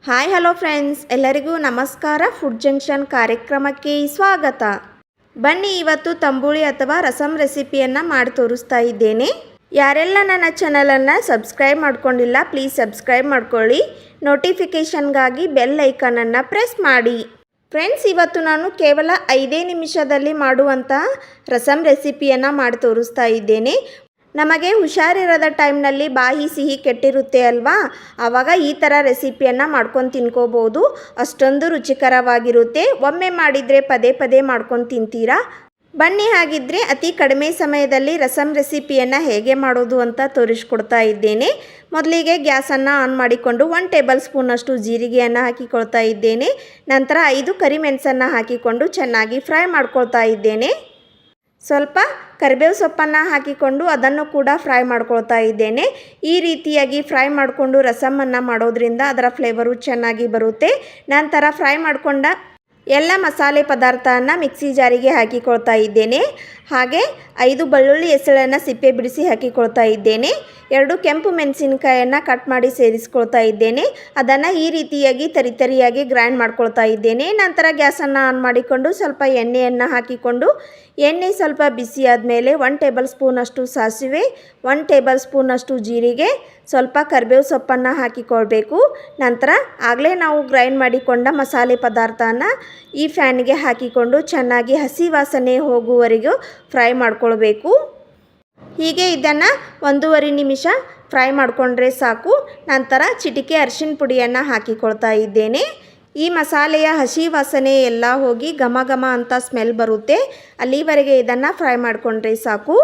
Hi hello friends, ಎಲ್ಲರಿಗೂ ನಮಸ್ಕಾರ. Food junction ಕಾರ್ಯಕ್ರಮಕ್ಕೆ ಸ್ವಾಗತ. ಬನ್ನಿ, ಇವತ್ತು ತಂಬುಳಿ ಅಥವಾ ರಸಂ ರೆಸಿಪಿಯನ್ನು ಮಾಡಿ ತೋರಿಸ್ತಾ ಇದ್ದೇನೆ. ಯಾರೆಲ್ಲ ನನ್ನ ಚಾನಲನ್ನು ಸಬ್ಸ್ಕ್ರೈಬ್ ಮಾಡ್ಕೊಂಡಿಲ್ಲ, ಪ್ಲೀಸ್ ಸಬ್ಸ್ಕ್ರೈಬ್ ಮಾಡ್ಕೊಳ್ಳಿ. ನೋಟಿಫಿಕೇಷನ್ಗಾಗಿ ಬೆಲ್ ಐಕಾನನ್ನು ಪ್ರೆಸ್ ಮಾಡಿ. ಫ್ರೆಂಡ್ಸ್, ಇವತ್ತು ನಾನು ಕೇವಲ 5 ನಿಮಿಷದಲ್ಲಿ ಮಾಡುವಂಥ ರಸಂ ರೆಸಿಪಿಯನ್ನು ಮಾಡಿ ತೋರಿಸ್ತಾ ಇದ್ದೇನೆ. ನಮಗೆ ಹುಷಾರಿರದ ಟೈಮ್ನಲ್ಲಿ ಬಾಯಿ ಸಿಹಿ ಕೆಟ್ಟಿರುತ್ತೆ ಅಲ್ವಾ, ಆವಾಗ ಈ ಥರ ರೆಸಿಪಿಯನ್ನು ಮಾಡ್ಕೊಂಡು ತಿನ್ಕೋಬೋದು. ಅಷ್ಟೊಂದು ರುಚಿಕರವಾಗಿರುತ್ತೆ. ಒಮ್ಮೆ ಮಾಡಿದರೆ ಪದೇ ಪದೇ ಮಾಡ್ಕೊಂಡು ತಿಂತೀರಾ. ಬನ್ನಿ, ಹಾಗಿದ್ರೆ ಅತಿ ಕಡಿಮೆ ಸಮಯದಲ್ಲಿ ರಸಂ ರೆಸಿಪಿಯನ್ನು ಹೇಗೆ ಮಾಡೋದು ಅಂತ ತೋರಿಸ್ಕೊಡ್ತಾ ಇದ್ದೇನೆ. ಮೊದಲಿಗೆ ಗ್ಯಾಸನ್ನು ಆನ್ ಮಾಡಿಕೊಂಡು 1 ಟೇಬಲ್ ಸ್ಪೂನಷ್ಟು ಜೀರಿಗೆಯನ್ನು ಹಾಕಿಕೊಳ್ತಾ ಇದ್ದೇನೆ. ನಂತರ 5 ಕರಿಮೆಣಸನ್ನು ಹಾಕಿಕೊಂಡು ಚೆನ್ನಾಗಿ ಫ್ರೈ ಮಾಡ್ಕೊಳ್ತಾ ಇದ್ದೇನೆ. ಸ್ವಲ್ಪ ಕರಿಬೇವು ಸೊಪ್ಪನ್ನು ಹಾಕಿಕೊಂಡು ಅದನ್ನು ಕೂಡ ಫ್ರೈ ಮಾಡ್ಕೊಳ್ತಾ ಇದ್ದೇನೆ. ಈ ರೀತಿಯಾಗಿ ಫ್ರೈ ಮಾಡಿಕೊಂಡು ರಸಮನ್ನು ಮಾಡೋದ್ರಿಂದ ಅದರ ಫ್ಲೇವರು ಚೆನ್ನಾಗಿ ಬರುತ್ತೆ. ನಂತರ ಫ್ರೈ ಮಾಡಿಕೊಂಡ ಎಲ್ಲ ಮಸಾಲೆ ಪದಾರ್ಥವನ್ನು ಮಿಕ್ಸಿ ಜಾರಿಗೆ ಹಾಕಿಕೊಳ್ತಾ ಇದ್ದೇನೆ. ಹಾಗೆ 5 ಬೆಳ್ಳುಳ್ಳಿ ಎಸಳನ್ನು ಸಿಪ್ಪೆ ಬಿಡಿಸಿ ಹಾಕಿಕೊಳ್ತಾ ಇದ್ದೇನೆ. 2 ಕೆಂಪು ಮೆಣಸಿನಕಾಯನ್ನು ಕಟ್ ಮಾಡಿ ಸೇರಿಸ್ಕೊಳ್ತಾ ಇದ್ದೇನೆ. ಅದನ್ನು ಈ ರೀತಿಯಾಗಿ ತರಿಯಾಗಿ ಗ್ರೈಂಡ್ ಮಾಡ್ಕೊಳ್ತಾ ಇದ್ದೇನೆ. ನಂತರ ಗ್ಯಾಸನ್ನು ಆನ್ ಮಾಡಿಕೊಂಡು ಸ್ವಲ್ಪ ಎಣ್ಣೆಯನ್ನು ಹಾಕಿಕೊಂಡು ಎಣ್ಣೆ ಸ್ವಲ್ಪ ಬಿಸಿ ಆದಮೇಲೆ 1 ಟೇಬಲ್ ಸ್ಪೂನಷ್ಟು ಸಾಸಿವೆ, 1 ಟೇಬಲ್ ಸ್ಪೂನಷ್ಟು ಜೀರಿಗೆ, ಸ್ವಲ್ಪ ಕರಿಬೇವು ಸೊಪ್ಪನ್ನು ಹಾಕಿಕೊಳ್ಬೇಕು. ನಂತರ ಆಗಲೇ ನಾವು ಗ್ರೈಂಡ್ ಮಾಡಿಕೊಂಡ ಮಸಾಲೆ ಪದಾರ್ಥನ ಈ ಫ್ಯಾನ್ಗೆ ಹಾಕಿಕೊಂಡು ಚೆನ್ನಾಗಿ ಹಸಿ ವಾಸನೆ ಹೋಗುವವರೆಗೂ ಫ್ರೈ ಮಾಡ್ಕೊಳ್ಬೇಕು. ಹೀಗೆ ಇದನ್ನು 1.5 ನಿಮಿಷ ಫ್ರೈ ಮಾಡಿಕೊಂಡ್ರೆ ಸಾಕು. ನಂತರ ಚಿಟಿಕೆ ಅರಿಶಿನ ಪುಡಿಯನ್ನು ಹಾಕಿಕೊಳ್ತಾ ಇದ್ದೇನೆ. ಈ ಮಸಾಲೆಯ ಹಸಿ ವಾಸನೆ ಎಲ್ಲ ಹೋಗಿ ಘಮ ಘಮ ಅಂತ ಸ್ಮೆಲ್ ಬರುತ್ತೆ. ಅಲ್ಲಿವರೆಗೆ ಇದನ್ನು ಫ್ರೈ ಮಾಡಿಕೊಂಡ್ರೆ ಸಾಕು.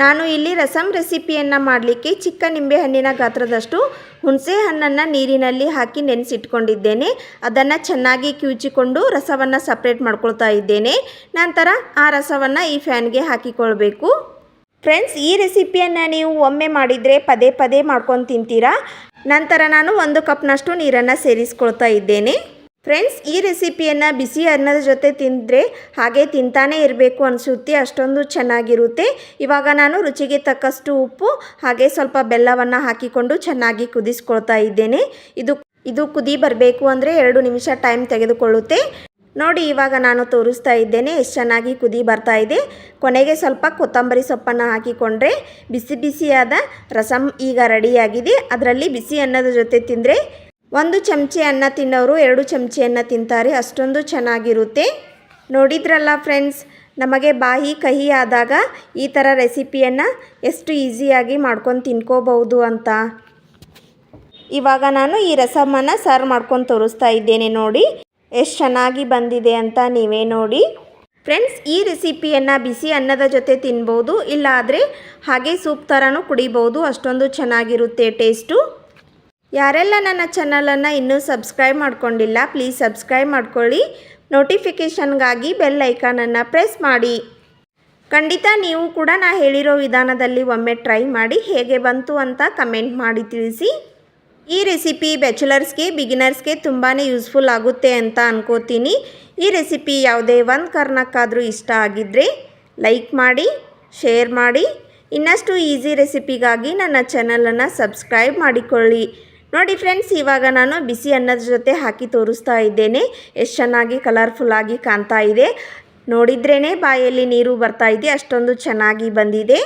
ನಾನು ಇಲ್ಲಿ ರಸಂ ರೆಸಿಪಿಯನ್ನು ಮಾಡಲಿಕ್ಕೆ ಚಿಕ್ಕ ನಿಂಬೆಹಣ್ಣಿನ ಗಾತ್ರದಷ್ಟು ಹುಣಸೆ ಹಣ್ಣನ್ನು ನೀರಿನಲ್ಲಿ ಹಾಕಿ ನೆನೆಸಿಟ್ಕೊಂಡಿದ್ದೇನೆ. ಅದನ್ನು ಚೆನ್ನಾಗಿ ಕಿವುಚಿಕೊಂಡು ರಸವನ್ನು ಸಪ್ರೇಟ್ ಮಾಡ್ಕೊಳ್ತಾ ಇದ್ದೇನೆ. ನಂತರ ಆ ರಸವನ್ನು ಈ ಫ್ಯಾನ್ಗೆ ಹಾಕಿಕೊಳ್ಬೇಕು. ಫ್ರೆಂಡ್ಸ್, ಈ ರೆಸಿಪಿಯನ್ನು ನೀವು ಒಮ್ಮೆ ಮಾಡಿದರೆ ಪದೇ ಪದೇ ಮಾಡ್ಕೊಂಡು ತಿಂತೀರಾ. ನಂತರ ನಾನು 1 ಕಪ್ನಷ್ಟು ನೀರನ್ನು ಸೇರಿಸ್ಕೊಳ್ತಾ ಇದ್ದೇನೆ. ಫ್ರೆಂಡ್ಸ್, ಈ ರೆಸಿಪಿಯನ್ನು ಬಿಸಿ ಅನ್ನದ ಜೊತೆ ತಿಂದರೆ ಹಾಗೆ ತಿಂತಾನೇ ಇರಬೇಕು ಅನಿಸುತ್ತೆ, ಅಷ್ಟೊಂದು ಚೆನ್ನಾಗಿರುತ್ತೆ. ಇವಾಗ ನಾನು ರುಚಿಗೆ ತಕ್ಕಷ್ಟು ಉಪ್ಪು ಹಾಗೆ ಸ್ವಲ್ಪ ಬೆಲ್ಲವನ್ನು ಹಾಕಿಕೊಂಡು ಚೆನ್ನಾಗಿ ಕುದಿಸ್ಕೊಳ್ತಾ ಇದ್ದೇನೆ. ಇದು ಕುದಿ ಬರಬೇಕು ಅಂದರೆ 2 ನಿಮಿಷ ಟೈಮ್ ತೆಗೆದುಕೊಳ್ಳುತ್ತೆ. ನೋಡಿ, ಇವಾಗ ನಾನು ತೋರಿಸ್ತಾ ಇದ್ದೇನೆ ಎಷ್ಟು ಚೆನ್ನಾಗಿ ಕುದಿ ಬರ್ತಾ ಇದೆ. ಕೊನೆಗೆ ಸ್ವಲ್ಪ ಕೊತ್ತಂಬರಿ ಸೊಪ್ಪನ್ನು ಹಾಕಿಕೊಂಡ್ರೆ ಬಿಸಿ ಬಿಸಿಯಾದ ರಸಂ ಈಗ ರೆಡಿಯಾಗಿದೆ. ಅದರಲ್ಲಿ ಬಿಸಿ ಅನ್ನದ ಜೊತೆ ತಿಂದರೆ 1 ಚಮಚೆ ಅನ್ನ ತಿನ್ನೋರು 2 ಚಮಚೆಯನ್ನು ತಿಂತಾರೆ, ಅಷ್ಟೊಂದು ಚೆನ್ನಾಗಿರುತ್ತೆ. ನೋಡಿದ್ರಲ್ಲ ಫ್ರೆಂಡ್ಸ್, ನಮಗೆ ಬಾಯಿ ಕಹಿ ಆದಾಗ ಈ ಥರ ರೆಸಿಪಿಯನ್ನು ಎಷ್ಟು ಈಸಿಯಾಗಿ ಮಾಡ್ಕೊಂಡು ತಿನ್ಕೋಬಹುದು ಅಂತ. ಇವಾಗ ನಾನು ಈ ರಸಮನ್ನು ಸರ್ವ್ ಮಾಡ್ಕೊಂಡು ತೋರಿಸ್ತಾ ಇದ್ದೇನೆ. ನೋಡಿ ಎಷ್ಟು ಚೆನ್ನಾಗಿ ಬಂದಿದೆ ಅಂತ ನೀವೇ ನೋಡಿ. ಫ್ರೆಂಡ್ಸ್, ಈ ರೆಸಿಪಿಯನ್ನು ಬಿಸಿ ಅನ್ನದ ಜೊತೆ ತಿನ್ಬೋದು, ಇಲ್ಲ ಆದರೆ ಹಾಗೆ ಸೂಪ್ ಥರನೂ ಕುಡಿಬೋದು, ಅಷ್ಟೊಂದು ಚೆನ್ನಾಗಿರುತ್ತೆ ಟೇಸ್ಟು. ಯಾರೆಲ್ಲ ನನ್ನ ಚಾನಲನ್ನು ಇನ್ನೂ ಸಬ್ಸ್ಕ್ರೈಬ್ ಮಾಡ್ಕೊಂಡಿಲ್ಲ, ಪ್ಲೀಸ್ ಸಬ್ಸ್ಕ್ರೈಬ್ ಮಾಡ್ಕೊಳ್ಳಿ. ನೋಟಿಫಿಕೇಷನ್ಗಾಗಿ ಬೆಲ್ ಐಕಾನನ್ನು ಪ್ರೆಸ್ ಮಾಡಿ. ಖಂಡಿತ ನೀವು ಕೂಡ ನಾನು ಹೇಳಿರೋ ವಿಧಾನದಲ್ಲಿ ಒಮ್ಮೆ ಟ್ರೈ ಮಾಡಿ ಹೇಗೆ ಬಂತು ಅಂತ ಕಮೆಂಟ್ ಮಾಡಿ ತಿಳಿಸಿ. ಈ ರೆಸಿಪಿ ಬ್ಯಾಚುಲರ್ಸ್ಗೆ, ಬಿಗಿನರ್ಸ್ಗೆ ತುಂಬಾ ಯೂಸ್ಫುಲ್ ಆಗುತ್ತೆ ಅಂತ ಅನ್ಕೋತೀನಿ. ಈ ರೆಸಿಪಿ ಯಾವುದೇ ಒಂದು ಕಾರಣಕ್ಕಾದರೂ ಇಷ್ಟ ಆಗಿದ್ದರೆ ಲೈಕ್ ಮಾಡಿ, ಶೇರ್ ಮಾಡಿ. ಇನ್ನಷ್ಟು ಈಸಿ ರೆಸಿಪಿಗಾಗಿ ನನ್ನ ಚಾನಲನ್ನು ಸಬ್ಸ್ಕ್ರೈಬ್ ಮಾಡಿಕೊಳ್ಳಿ. ನೋಡಿ ಫ್ರೆಂಡ್ಸ್, ಇವಾಗ ನಾನು ಬಿಸಿ ಅನ್ನದ ಜೊತೆ ಹಾಕಿ ತೋರಿಸ್ತಾ ಇದ್ದೇನೆ. ಎಷ್ಟು ಚೆನ್ನಾಗಿ ಕಲರ್ಫುಲ್ಲಾಗಿ ಕಾಣ್ತಾ ಇದೆ. ನೋಡಿದ್ರೇ ಬಾಯಲ್ಲಿ ನೀರು ಬರ್ತಾ ಇದೆ, ಅಷ್ಟೊಂದು ಚೆನ್ನಾಗಿ ಬಂದಿದೆ.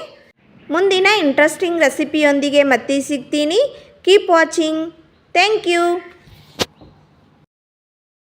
ಮುಂದಿನ ಇಂಟ್ರೆಸ್ಟಿಂಗ್ ರೆಸಿಪಿಯೊಂದಿಗೆ ಮತ್ತೆ ಸಿಗ್ತೀನಿ. Keep watching. Thank you.